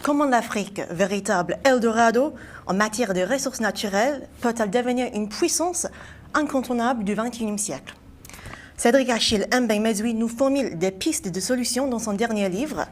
Comment l'Afrique, véritable Eldorado en matière de ressources naturelles, peut-elle devenir une puissance incontournable du XXIe siècle? Cédric Achille Mbeng-Mezoui nous formule des pistes de solutions dans son dernier livre,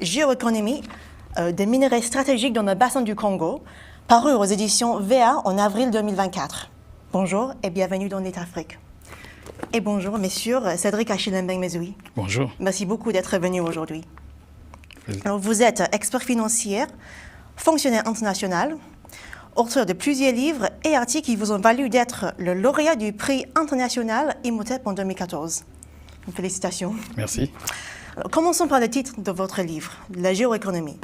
Géoéconomie des minerais stratégiques dans le bassin du Congo, paru aux éditions VA en avril 2024. Bonjour et bienvenue dans Net Afrique. Et bonjour, messieurs, Cédric Achille Mbeng-Mezoui. Bonjour. Merci beaucoup d'être venu aujourd'hui. Alors, vous êtes expert financier, fonctionnaire international, auteur de plusieurs livres et articles qui vous ont valu d'être le lauréat du prix international Imhotep en 2014. Félicitations. Merci. Alors, commençons par le titre de votre livre, La géoéconomie.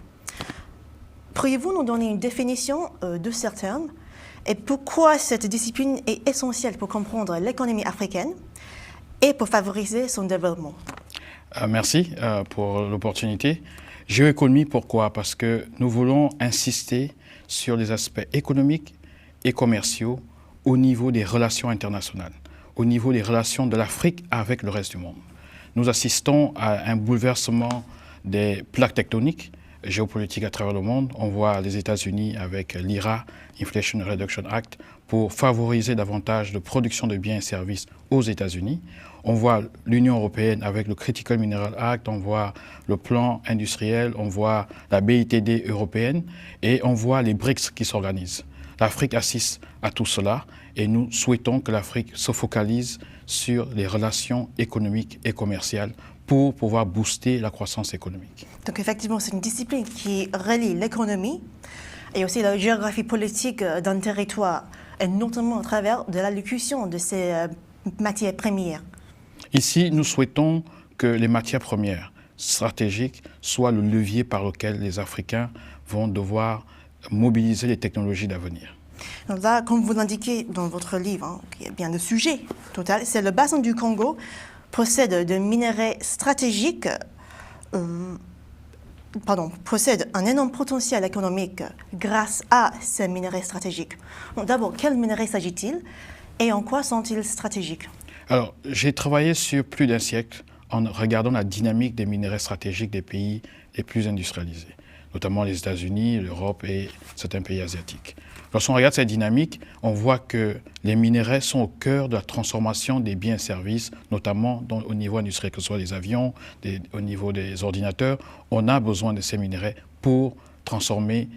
Pourriez-vous nous donner une définition de ce terme et pourquoi cette discipline est essentielle pour comprendre l'économie africaine et pour favoriser son développement? Merci pour l'opportunité. Géoéconomie, pourquoi? Parce que nous voulons insister sur les aspects économiques et commerciaux au niveau des relations internationales, au niveau des relations de l'Afrique avec le reste du monde. Nous assistons à un bouleversement des plaques tectoniques géopolitiques à travers le monde. On voit les États-Unis avec l'IRA, Inflation Reduction Act, pour favoriser davantage de production de biens et services aux États-Unis. On voit l'Union européenne avec le Critical Mineral Act, on voit le plan industriel, on voit la BITD européenne et on voit les BRICS qui s'organisent. L'Afrique assiste à tout cela et nous souhaitons que l'Afrique se focalise sur les relations économiques et commerciales pour pouvoir booster la croissance économique. Donc effectivement, c'est une discipline qui relie l'économie et aussi la géographie politique d'un territoire, et notamment à travers de l'allocution de ces matières premières. Ici, nous souhaitons que les matières premières stratégiques soient le levier par lequel les Africains vont devoir mobiliser les technologies d'avenir. Donc là, comme vous l'indiquez dans votre livre, qui est bien le sujet total, c'est le bassin du Congo possède de minerais stratégiques, possède un énorme potentiel économique grâce à ces minerais stratégiques. Donc d'abord, quels minerais s'agit-il et en quoi sont-ils stratégiques? Alors, j'ai travaillé sur plus d'un siècle en regardant la dynamique des minerais stratégiques des pays les plus industrialisés, notamment les États-Unis, l'Europe et certains pays asiatiques. Lorsqu'on regarde cette dynamique, on voit que les minerais sont au cœur de la transformation des biens et services, notamment au niveau industriel, que ce soit des avions, au niveau des ordinateurs. On a besoin de ces minerais pour transformer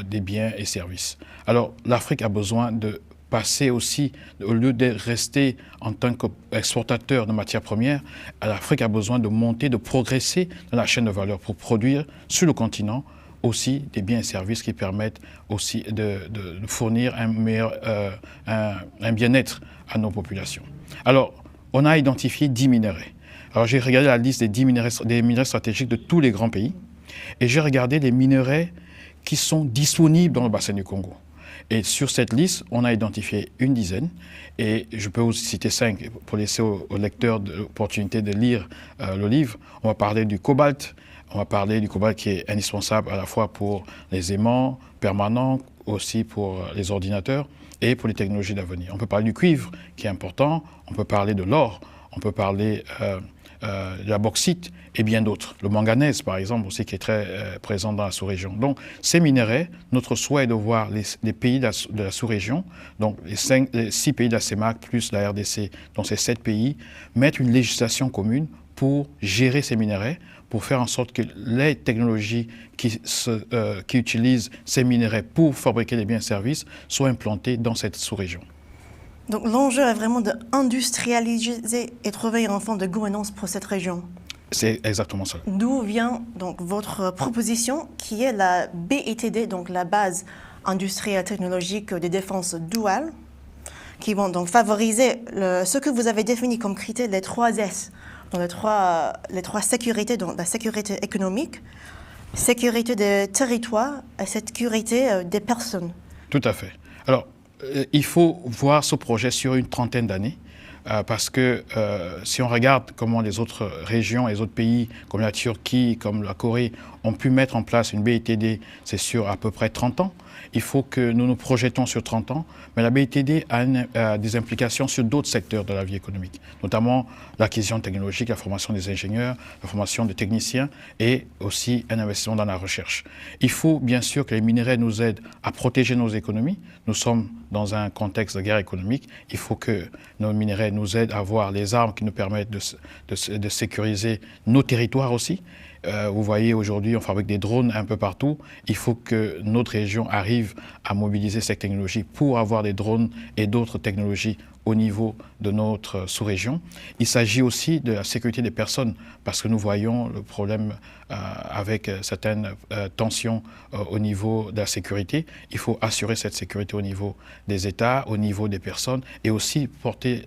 des biens et services. Alors, l'Afrique a besoin de passer aussi, au lieu de rester en tant qu'exportateur de matières premières, l'Afrique a besoin de monter, de progresser dans la chaîne de valeur pour produire sur le continent aussi des biens et services qui permettent aussi de fournir un bien-être à nos populations. Alors, on a identifié 10 minerais. Alors, j'ai regardé la liste des minerais stratégiques de tous les grands pays et j'ai regardé les minerais qui sont disponibles dans le bassin du Congo. Et sur cette liste, on a identifié une dizaine, et je peux aussi citer 5 pour laisser aux lecteurs l'opportunité de lire le livre. On va parler du cobalt. On va parler du cobalt qui est indispensable à la fois pour les aimants permanents, aussi pour les ordinateurs et pour les technologies d'avenir. On peut parler du cuivre qui est important, on peut parler de l'or, on peut parler de la bauxite et bien d'autres. Le manganèse, par exemple, aussi qui est très présent dans la sous-région. Donc, ces minerais, notre souhait est de voir les pays de la sous-région, donc les 6 pays de la CEMAC plus la RDC, donc ces 7 pays, mettre une législation commune pour gérer ces minerais, pour faire en sorte que les technologies qui utilisent ces minerais pour fabriquer des biens et services soient implantées dans cette sous-région. Donc l'enjeu est vraiment d'industrialiser et trouver une forme de gouvernance pour cette région. C'est exactement ça. D'où vient donc votre proposition qui est la BITD, donc la base industrielle technologique de défense duale, qui vont donc favoriser ce que vous avez défini comme critère les 3 S, donc les trois sécurités, donc la sécurité économique, sécurité des territoires et sécurité des personnes. Tout à fait. Alors, il faut voir ce projet sur une trentaine d'années. parce que si on regarde comment les autres régions, les autres pays, comme la Turquie, comme la Corée, ont pu mettre en place une BITD, c'est sur à peu près 30 ans. Il faut que nous nous projetons sur 30 ans, mais la BITD a des implications sur d'autres secteurs de la vie économique, notamment l'acquisition technologique, la formation des ingénieurs, la formation des techniciens et aussi un investissement dans la recherche. Il faut bien sûr que les minerais nous aident à protéger nos économies. Nous sommes dans un contexte de guerre économique. Il faut que nos minerais nous aident à avoir les armes qui nous permettent de sécuriser nos territoires aussi. Vous voyez, aujourd'hui, on fabrique des drones un peu partout. Il faut que notre région arrive à mobiliser cette technologie pour avoir des drones et d'autres technologies au niveau de notre sous-région. Il s'agit aussi de la sécurité des personnes, parce que nous voyons le problème avec certaines tensions au niveau de la sécurité. Il faut assurer cette sécurité au niveau des États, au niveau des personnes, et aussi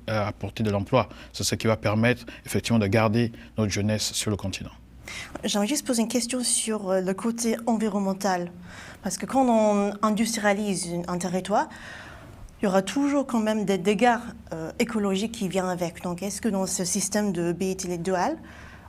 apporter de l'emploi. C'est ce qui va permettre effectivement de garder notre jeunesse sur le continent. J'aimerais juste poser une question sur le côté environnemental. Parce que quand on industrialise un territoire, il y aura toujours quand même des dégâts écologiques qui viennent avec. Donc est-ce que dans ce système de BITD dual,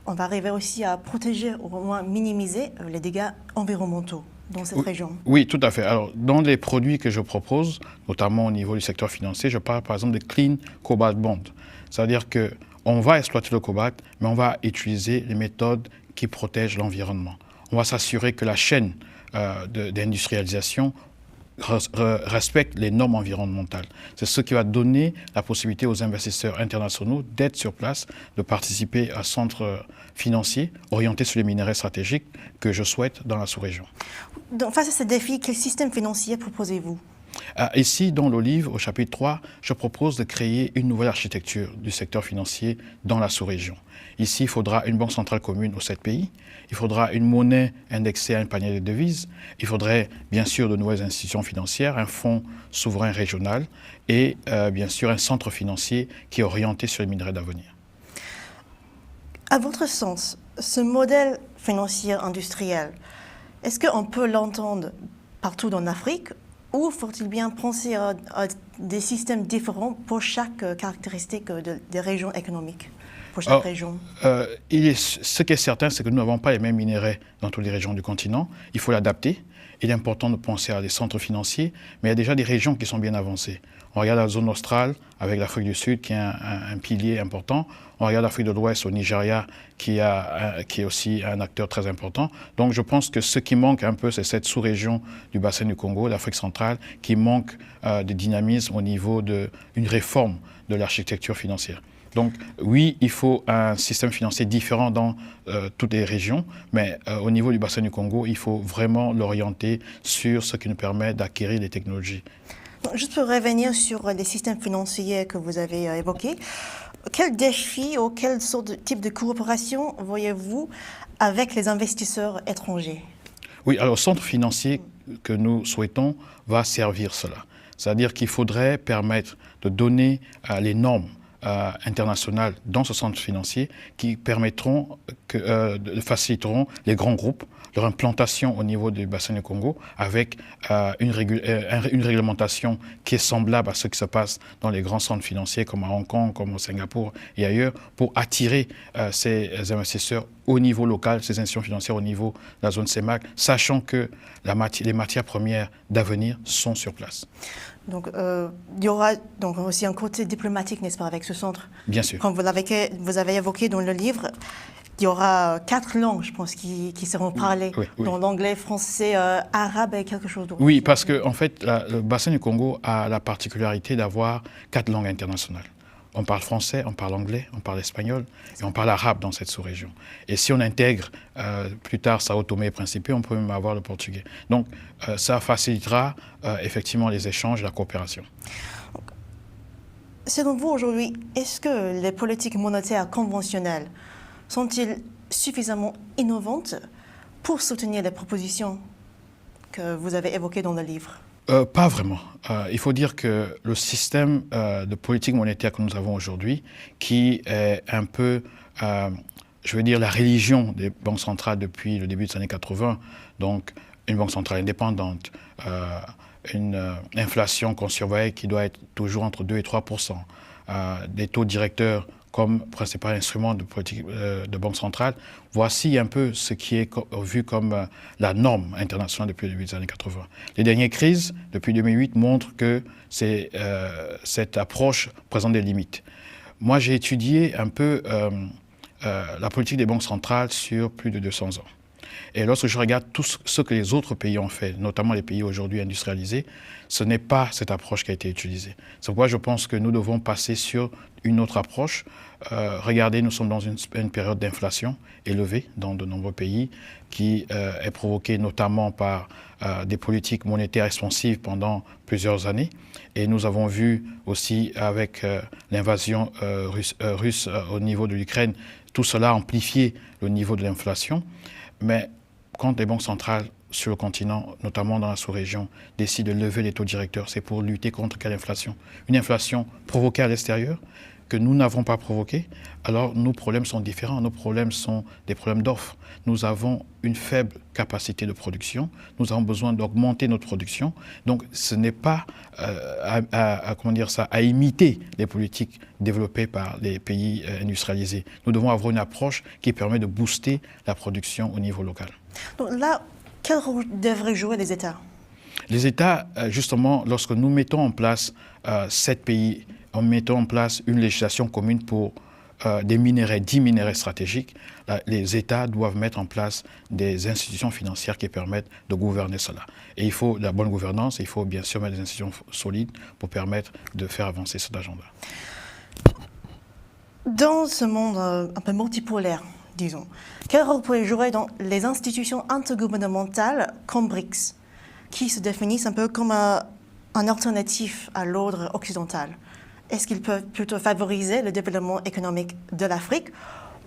on va arriver aussi à protéger, ou au moins minimiser les dégâts environnementaux dans cette région? Oui, tout à fait. Alors, dans les produits que je propose, notamment au niveau du secteur financier, je parle par exemple de Clean Cobalt Bond. C'est-à-dire qu'on va exploiter le cobalt, mais on va utiliser les méthodes qui protègent l'environnement. On va s'assurer que la chaîne d'industrialisation respecte les normes environnementales. C'est ce qui va donner la possibilité aux investisseurs internationaux d'être sur place, de participer à un centre financier orienté sur les minerais stratégiques que je souhaite dans la sous-région. Donc, face à ce défi, quel système financier proposez-vous? Ici, dans le livre, au chapitre 3, je propose de créer une nouvelle architecture du secteur financier dans la sous-région. Ici, il faudra une banque centrale commune aux 7 pays, il faudra une monnaie indexée à un panier de devises, il faudrait bien sûr de nouvelles institutions financières, un fonds souverain régional et bien sûr un centre financier qui est orienté sur les minerais d'avenir. À votre sens, ce modèle financier industriel, est-ce qu'on peut l'entendre partout en Afrique? Ou faut-il bien penser à des systèmes différents pour chaque caractéristique des régions économiques, pour chaque région? Ce qui est certain, c'est que nous n'avons pas les mêmes minerais dans toutes les régions du continent. Il faut l'adapter. Il est important de penser à des centres financiers, mais il y a déjà des régions qui sont bien avancées. On regarde la zone australe avec l'Afrique du Sud qui est un pilier important. On regarde l'Afrique de l'Ouest au Nigeria qui est aussi un acteur très important. Donc je pense que ce qui manque un peu, c'est cette sous-région du bassin du Congo, l'Afrique centrale, qui manque de dynamisme au niveau d'une réforme de l'architecture financière. Donc oui, il faut un système financier différent dans toutes les régions, mais au niveau du bassin du Congo, il faut vraiment l'orienter sur ce qui nous permet d'acquérir des technologies. Juste pour revenir sur les systèmes financiers que vous avez évoqués, quels défis ou quelle sorte de type de coopération voyez-vous avec les investisseurs étrangers? Oui, alors le centre financier que nous souhaitons va servir cela. C'est-à-dire qu'il faudrait permettre de donner les normes internationales dans ce centre financier qui permettront, faciliteront les grands groupes, leur implantation au niveau du bassin du Congo avec une réglementation qui est semblable à ce qui se passe dans les grands centres financiers comme à Hong Kong, comme au Singapour et ailleurs, pour attirer ces investisseurs au niveau local, ces institutions financières au niveau de la zone CEMAC, sachant que les matières premières d'avenir sont sur place. Donc, il y aura donc aussi un côté diplomatique, n'est-ce pas, avec ce centre? Bien sûr. Comme vous avez évoqué dans le livre, il y aura 4 langues, je pense, qui seront parlées. Oui. Donc l'anglais, français, arabe et quelque chose d'autre. Oui, parce que en fait, le bassin du Congo a la particularité d'avoir 4 langues internationales. On parle français, on parle anglais, on parle espagnol et on parle arabe dans cette sous-région. Et si on intègre plus tard Sao Tomé et Principe, on peut même avoir le portugais. Donc ça facilitera effectivement les échanges et la coopération. Selon vous aujourd'hui, est-ce que les politiques monétaires conventionnelles sont-ils suffisamment innovantes pour soutenir les propositions que vous avez évoquées dans le livre? Pas vraiment. Il faut dire que le système de politique monétaire que nous avons aujourd'hui, qui est un peu, je veux dire, la religion des banques centrales depuis le début des années 80, donc une banque centrale indépendante, une inflation qu'on surveille qui doit être toujours entre 2 et 3%, des taux directeurs comme principal instrument de politique de banque centrale, voici un peu ce qui est vu comme la norme internationale depuis le début des années 80. Les dernières crises, depuis 2008, montrent que cette approche présente des limites. Moi, j'ai étudié un peu la politique des banques centrales sur plus de 200 ans. Et lorsque je regarde tout ce que les autres pays ont fait, notamment les pays aujourd'hui industrialisés, ce n'est pas cette approche qui a été utilisée. C'est pourquoi je pense que nous devons passer sur une autre approche. Regardez, nous sommes dans une période d'inflation élevée dans de nombreux pays qui est provoquée notamment par des politiques monétaires expansives pendant plusieurs années. Et nous avons vu aussi avec l'invasion russe au niveau de l'Ukraine, tout cela amplifier le niveau de l'inflation. Mais quand les banques centrales sur le continent, notamment dans la sous-région, décident de lever les taux directeurs, c'est pour lutter contre quelle inflation? Une inflation provoquée à l'extérieur que nous n'avons pas provoquée. Alors nos problèmes sont différents. Nos problèmes sont des problèmes d'offres. Nous avons une faible capacité de production. Nous avons besoin d'augmenter notre production. Donc ce n'est pas à imiter les politiques développées par les pays industrialisés. Nous devons avoir une approche qui permet de booster la production au niveau local. Donc là, quel rôle devraient jouer les États? Les États, justement, lorsque nous mettons en place 7 pays, en mettant en place une législation commune pour des minerais, 10 minerais stratégiques, les États doivent mettre en place des institutions financières qui permettent de gouverner cela. Et il faut la bonne gouvernance, il faut bien sûr mettre des institutions solides pour permettre de faire avancer cet agenda. Dans ce monde un peu multipolaire, disons, quel rôle pourraient jouer dans les institutions intergouvernementales comme BRICS, qui se définissent un peu comme un alternatif à l'ordre occidental? Est-ce qu'ils peuvent plutôt favoriser le développement économique de l'Afrique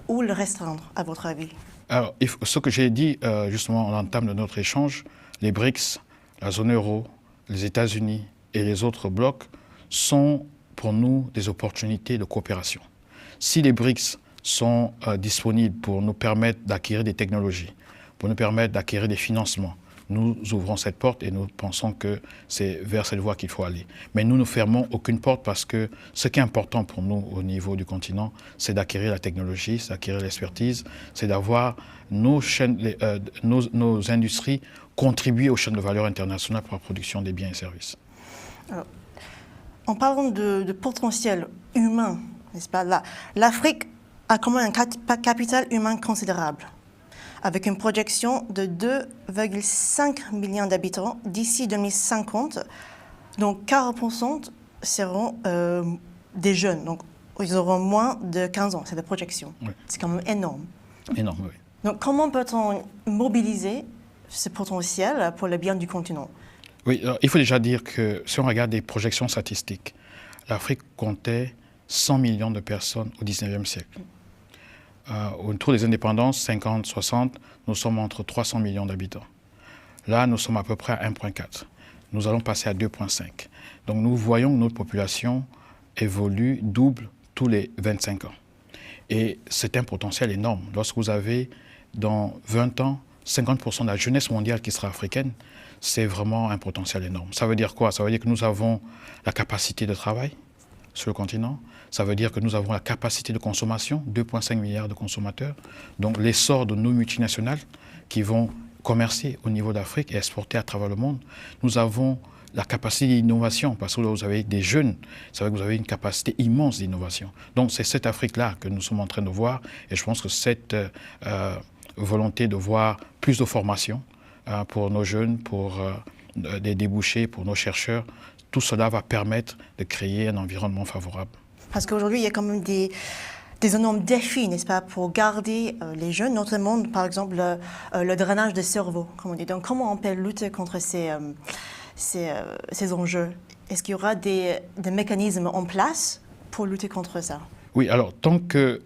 ou le restreindre, à votre avis? Alors, ce que j'ai dit justement en entame de notre échange, les BRICS, la zone euro, les États-Unis et les autres blocs sont pour nous des opportunités de coopération. Si les BRICS sont disponibles pour nous permettre d'acquérir des technologies, pour nous permettre d'acquérir des financements, nous ouvrons cette porte et nous pensons que c'est vers cette voie qu'il faut aller. Mais nous ne fermons aucune porte parce que ce qui est important pour nous au niveau du continent, c'est d'acquérir la technologie, c'est d'acquérir l'expertise, c'est d'avoir nos industries contribuer aux chaînes de valeur internationales pour la production des biens et services. Alors, en parlant de potentiel humain, n'est-ce pas, l'Afrique a quand même un capital humain considérable, avec une projection de 2,5 millions d'habitants d'ici 2050. Donc 40% seront des jeunes, donc ils auront moins de 15 ans, c'est la projection. Oui. C'est quand même énorme. Énorme, oui. Donc comment peut-on mobiliser ce potentiel pour le bien du continent? Oui, alors, il faut déjà dire que si on regarde des projections statistiques, l'Afrique comptait 100 millions de personnes au 19e siècle. Autour des indépendances, 50-60, nous sommes entre 300 millions d'habitants. Là, nous sommes à peu près à 1,4. Nous allons passer à 2,5. Donc nous voyons que notre population évolue, double tous les 25 ans. Et c'est un potentiel énorme. Lorsque vous avez, dans 20 ans, 50% de la jeunesse mondiale qui sera africaine, c'est vraiment un potentiel énorme. Ça veut dire quoi? Ça veut dire que nous avons la capacité de travail sur le continent. Ça veut dire que nous avons la capacité de consommation, 2,5 milliards de consommateurs. Donc l'essor de nos multinationales qui vont commercer au niveau d'Afrique et exporter à travers le monde. Nous avons la capacité d'innovation, parce que vous avez des jeunes, c'est vrai que vous avez une capacité immense d'innovation. Donc c'est cette Afrique-là que nous sommes en train de voir, et je pense que cette volonté de voir plus de formation pour nos jeunes, pour des débouchés, pour nos chercheurs, tout cela va permettre de créer un environnement favorable. Parce qu'aujourd'hui, il y a quand même des énormes défis, n'est-ce pas, pour garder les jeunes, notamment, par exemple, le drainage de cerveau, comme on dit. Donc, comment on peut lutter contre ces enjeux? Est-ce qu'il y aura des mécanismes en place pour lutter contre ça? Oui, alors, tant que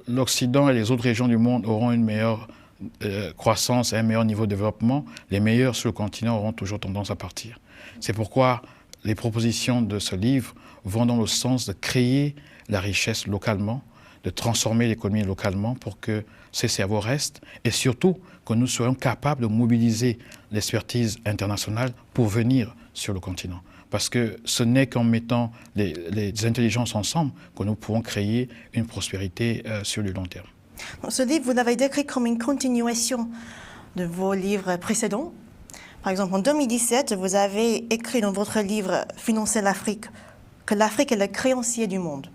l'Occident et les autres régions du monde auront une meilleure croissance et un meilleur niveau de développement, les meilleurs sur le continent auront toujours tendance à partir. C'est pourquoi les propositions de ce livre vont dans le sens de créer la richesse localement, de transformer l'économie localement pour que ces cerveaux restent et surtout que nous soyons capables de mobiliser l'expertise internationale pour venir sur le continent. parce que ce n'est qu'en mettant les intelligences ensemble que nous pourrons créer une prospérité sur le long terme. Ce livre, vous l'avez décrit comme une continuation de vos livres précédents. Par exemple, en 2017, vous avez écrit dans votre livre « Financer l'Afrique » que l'Afrique est le créancier du monde.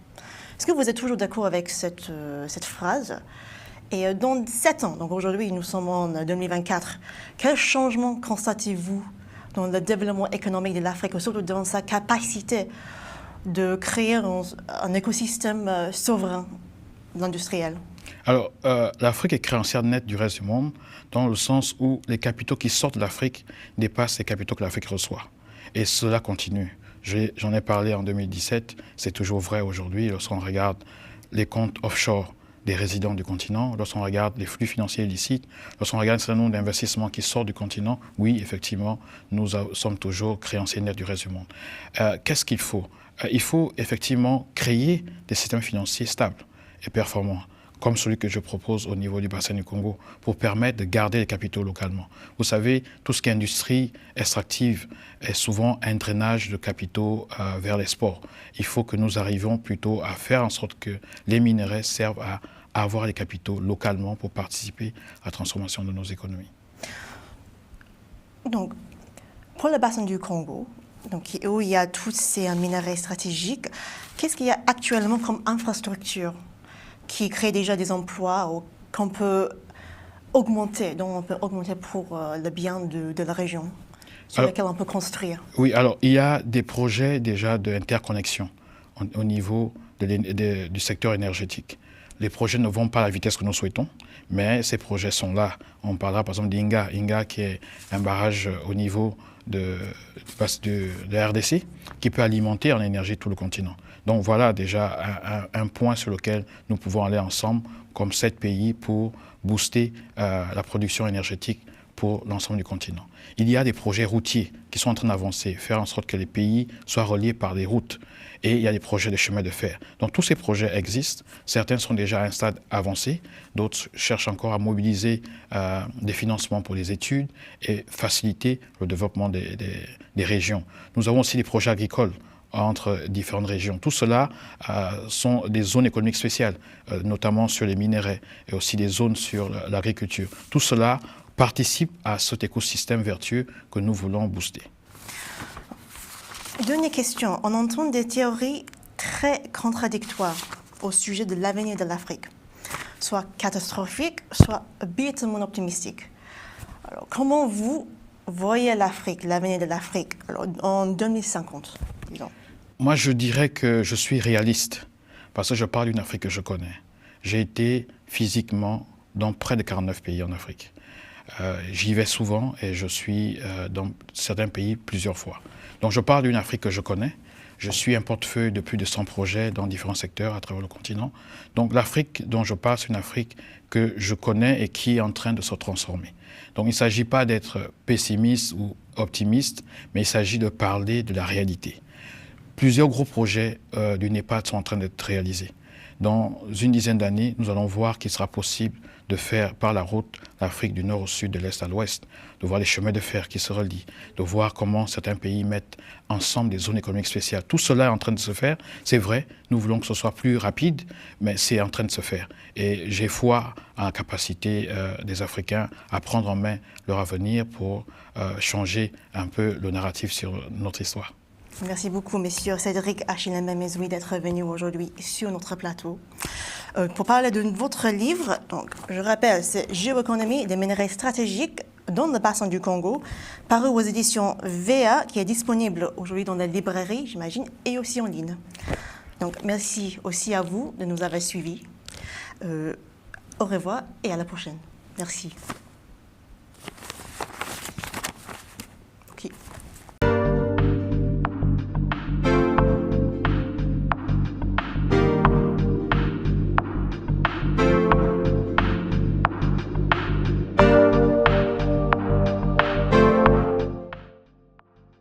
Est-ce que vous êtes toujours d'accord avec cette phrase? Et dans 7 ans, donc aujourd'hui nous sommes en 2024, quel changement constatez-vous dans le développement économique de l'Afrique, surtout dans sa capacité de créer un écosystème souverain industriel? Alors, l'Afrique est créancière nette du reste du monde, dans le sens où les capitaux qui sortent de l'Afrique dépassent les capitaux que l'Afrique reçoit. Et cela continue. J'en ai parlé en 2017, c'est toujours vrai aujourd'hui lorsqu'on regarde les comptes offshore des résidents du continent, lorsqu'on regarde les flux financiers illicites, lorsqu'on regarde un certain nombre d'investissements qui sortent du continent, oui, effectivement, nous sommes toujours créanciers nets du reste du monde. Qu'est-ce qu'il faut? Il faut effectivement créer des systèmes financiers stables et performants, comme celui que je propose au niveau du bassin du Congo, pour permettre de garder les capitaux localement. Vous savez, tout ce qui est industrie extractive est souvent un drainage de capitaux vers l'export. Il faut que nous arrivions plutôt à faire en sorte que les minerais servent à avoir les capitaux localement pour participer à la transformation de nos économies. Donc, pour le bassin du Congo, donc, où il y a tous ces minerais stratégiques, qu'est-ce qu'il y a actuellement comme infrastructure qui crée déjà des emplois ou qu'on peut augmenter, dont on peut augmenter pour le bien de la région, sur lesquels on peut construire? Oui, alors il y a des projets déjà d'interconnexion au niveau du secteur énergétique. Les projets ne vont pas à la vitesse que nous souhaitons, mais ces projets sont là. On parlera par exemple d'Inga, Inga qui est un barrage au niveau de la RDC qui peut alimenter en énergie tout le continent. Donc voilà déjà un point sur lequel nous pouvons aller ensemble comme 7 pays pour booster la production énergétique pour l'ensemble du continent. Il y a des projets routiers qui sont en train d'avancer, faire en sorte que les pays soient reliés par des routes. Et il y a des projets de chemin de fer. Donc tous ces projets existent. Certains sont déjà à un stade avancé. D'autres cherchent encore à mobiliser des financements pour les études et faciliter le développement des régions. Nous avons aussi des projets agricoles entre différentes régions. Tout cela sont des zones économiques spéciales, notamment sur les minerais et aussi des zones sur l'agriculture. Tout cela participe à cet écosystème vertueux que nous voulons booster. Dernière question. On entend des théories très contradictoires au sujet de l'avenir de l'Afrique, soit catastrophiques, soit bêtement optimistiques. Alors, comment vous voyez l'Afrique, l'avenir de l'Afrique en 2050, disons? Moi, je dirais que je suis réaliste, parce que je parle d'une Afrique que je connais. J'ai été physiquement dans près de 49 pays en Afrique. J'y vais souvent et je suis dans certains pays plusieurs fois. Donc je parle d'une Afrique que je connais. Je suis un portefeuille de plus de 100 projets dans différents secteurs à travers le continent. Donc l'Afrique dont je parle, c'est une Afrique que je connais et qui est en train de se transformer. Donc il ne s'agit pas d'être pessimiste ou optimiste, mais il s'agit de parler de la réalité. Plusieurs gros projets du NEPAD sont en train d'être réalisés. Dans une dizaine d'années, nous allons voir qu'il sera possible de faire par la route l'Afrique du nord au sud, de l'est à l'ouest, de voir les chemins de fer qui se relient, de voir comment certains pays mettent ensemble des zones économiques spéciales. Tout cela est en train de se faire. C'est vrai, nous voulons que ce soit plus rapide, mais c'est en train de se faire. Et j'ai foi en la capacité des Africains à prendre en main leur avenir pour changer un peu le narratif sur notre histoire. Merci beaucoup, Monsieur Cédric Achille Mbembe-Mezoui, d'être venu aujourd'hui sur notre plateau. Pour parler de votre livre, donc, je rappelle, c'est Géoéconomie des minerais stratégiques dans le bassin du Congo, paru aux éditions VA, qui est disponible aujourd'hui dans les librairies, j'imagine, et aussi en ligne. Donc, merci aussi à vous de nous avoir suivis. Au revoir et à la prochaine. Merci.